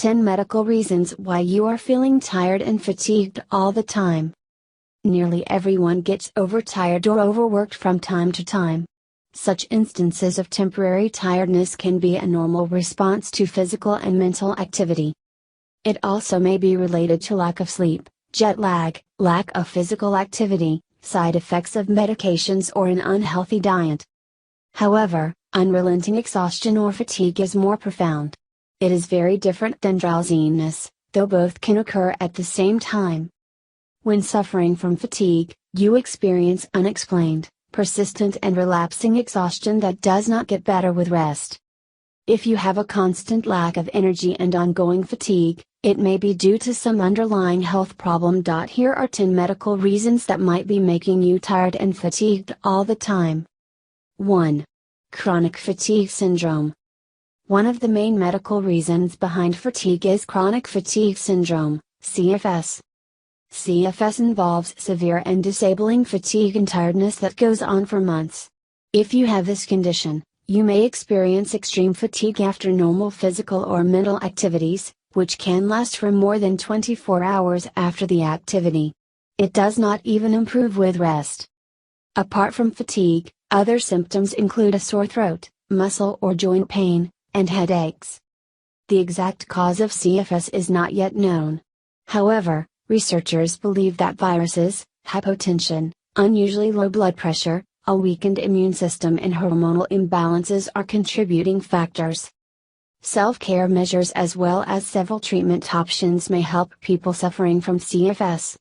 10 medical reasons why you are feeling tired and fatigued all the time. Nearly everyone gets overtired or overworked from time to time. Such instances of temporary tiredness can be a normal response to physical and mental activity. It also may be related to lack of sleep, jet lag, lack of physical activity, side effects of medications, or an unhealthy diet. However, unrelenting exhaustion or fatigue is more profound. It is very different than drowsiness, though both can occur at the same time. When suffering from fatigue, you experience unexplained, persistent and relapsing exhaustion that does not get better with rest. If you have a constant lack of energy and ongoing fatigue, it may be due to some underlying health problem. Here are 10 medical reasons that might be making you tired and fatigued all the time. 1. Chronic fatigue syndrome. One of the main medical reasons behind fatigue is chronic fatigue syndrome, CFS. CFS involves severe and disabling fatigue and tiredness that goes on for months. If you have this condition, you may experience extreme fatigue after normal physical or mental activities, which can last for more than 24 hours after the activity. It does not even improve with rest. Apart from fatigue, other symptoms include a sore throat, muscle or joint pain, and headaches. The exact cause of CFS is not yet known. However, researchers believe that viruses, hypotension, unusually low blood pressure, a weakened immune system and hormonal imbalances are contributing factors. Self-care measures as well as several treatment options may help people suffering from CFS.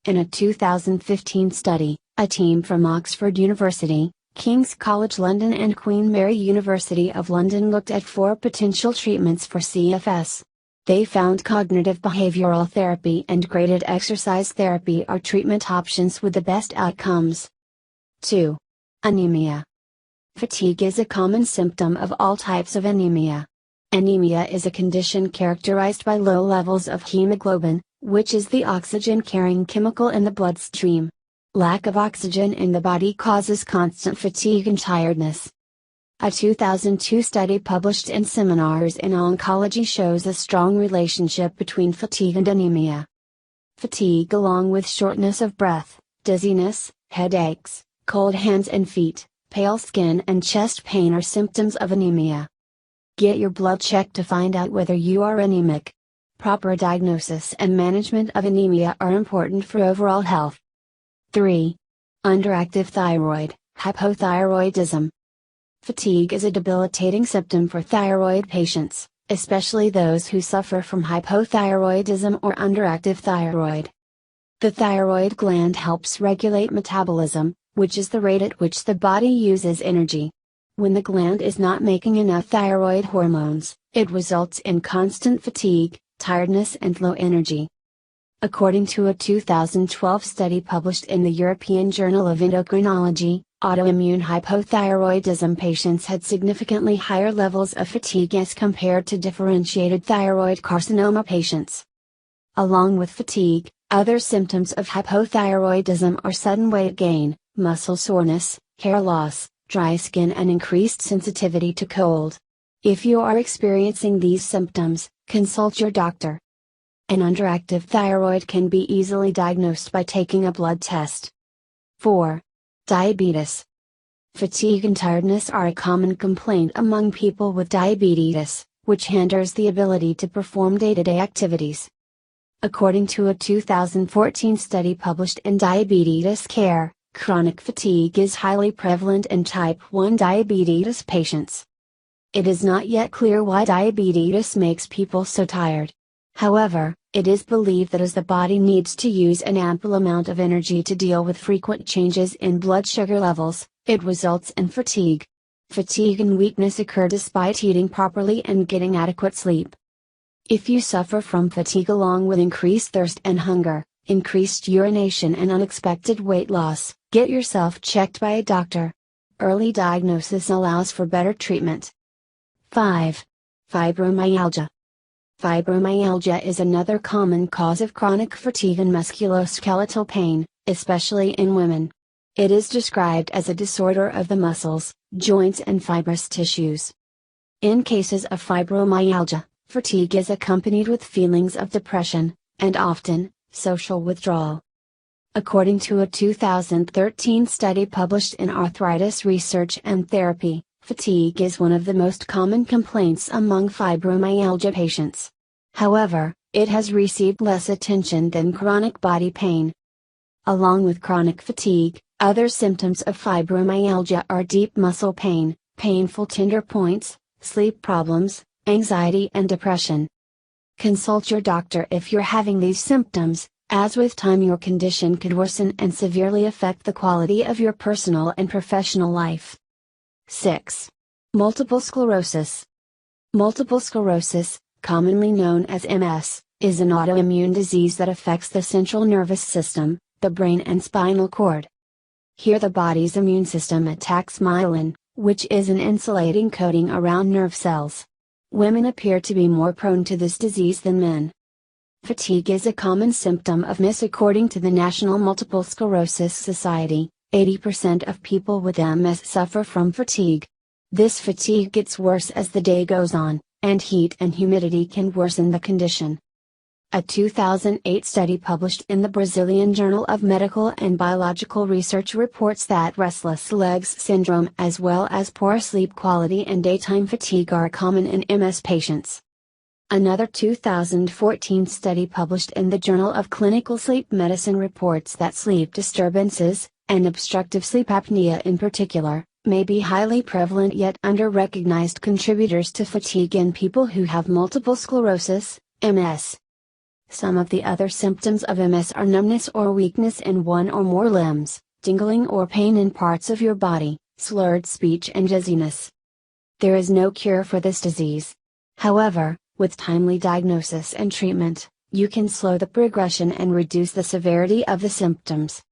In a 2015 study, a team from Oxford University, King's College London and Queen Mary University of London looked at 4 potential treatments for CFS. They found cognitive behavioral therapy and graded exercise therapy are treatment options with the best outcomes. 2. Anemia. Fatigue is a common symptom of all types of anemia. Anemia is a condition characterized by low levels of hemoglobin, which is the oxygen-carrying chemical in the bloodstream. Lack of oxygen in the body causes constant fatigue and tiredness. A 2002 study published in Seminars in Oncology shows a strong relationship between fatigue and anemia. Fatigue along with shortness of breath, dizziness, headaches, cold hands and feet, pale skin and chest pain are symptoms of anemia. Get your blood checked to find out whether you are anemic. Proper diagnosis and management of anemia are important for overall health. 3. Underactive thyroid, hypothyroidism. Fatigue is a debilitating symptom for thyroid patients, especially those who suffer from hypothyroidism or underactive thyroid. The thyroid gland helps regulate metabolism, which is the rate at which the body uses energy. When the gland is not making enough thyroid hormones, it results in constant fatigue, tiredness and low energy. According to a 2012 study published in the European Journal of Endocrinology, autoimmune hypothyroidism patients had significantly higher levels of fatigue as compared to differentiated thyroid carcinoma patients. Along with fatigue, other symptoms of hypothyroidism are sudden weight gain, muscle soreness, hair loss, dry skin and increased sensitivity to cold. If you are experiencing these symptoms, consult your doctor. An underactive thyroid can be easily diagnosed by taking a blood test. 4. Diabetes. Fatigue and tiredness are a common complaint among people with diabetes, which hinders the ability to perform day-to-day activities. According to a 2014 study published in Diabetes Care, chronic fatigue is highly prevalent in type 1 diabetes patients. It is not yet clear why diabetes makes people so tired. However, it is believed that as the body needs to use an ample amount of energy to deal with frequent changes in blood sugar levels, it results in fatigue. Fatigue and weakness occur despite eating properly and getting adequate sleep. If you suffer from fatigue along with increased thirst and hunger, increased urination and unexpected weight loss, get yourself checked by a doctor. Early diagnosis allows for better treatment. 5. Fibromyalgia. Fibromyalgia is another common cause of chronic fatigue and musculoskeletal pain, especially in women. It is described as a disorder of the muscles, joints and fibrous tissues. In cases of fibromyalgia, Fatigue is accompanied with feelings of depression, and often, social withdrawal. According to a 2013 study published in Arthritis Research and Therapy, fatigue is one of the most common complaints among fibromyalgia patients. However, it has received less attention than chronic body pain. Along with chronic fatigue, other symptoms of fibromyalgia are deep muscle pain, painful tender points, sleep problems, anxiety and depression. Consult your doctor if you're having these symptoms, as with time your condition could worsen and severely affect the quality of your personal and professional life. 6. Multiple sclerosis. Multiple sclerosis, commonly known as MS, is an autoimmune disease that affects the central nervous system, the brain and spinal cord. Here the body's immune system attacks myelin, which is an insulating coating around nerve cells. Women appear to be more prone to this disease than men. Fatigue is a common symptom of MS according to the National Multiple Sclerosis Society. 80% of people with MS suffer from fatigue. This fatigue gets worse as the day goes on, and heat and humidity can worsen the condition. A 2008 study published in the Brazilian Journal of Medical and Biological Research reports that restless legs syndrome as well as poor sleep quality and daytime fatigue are common in MS patients. Another 2014 study published in the Journal of Clinical Sleep Medicine reports that sleep disturbances, and obstructive sleep apnea in particular, may be highly prevalent yet under-recognized contributors to fatigue in people who have multiple sclerosis, MS. Some of the other symptoms of MS are numbness or weakness in one or more limbs, tingling or pain in parts of your body, slurred speech and dizziness. There is no cure for this disease. However, with timely diagnosis and treatment, you can slow the progression and reduce the severity of the symptoms.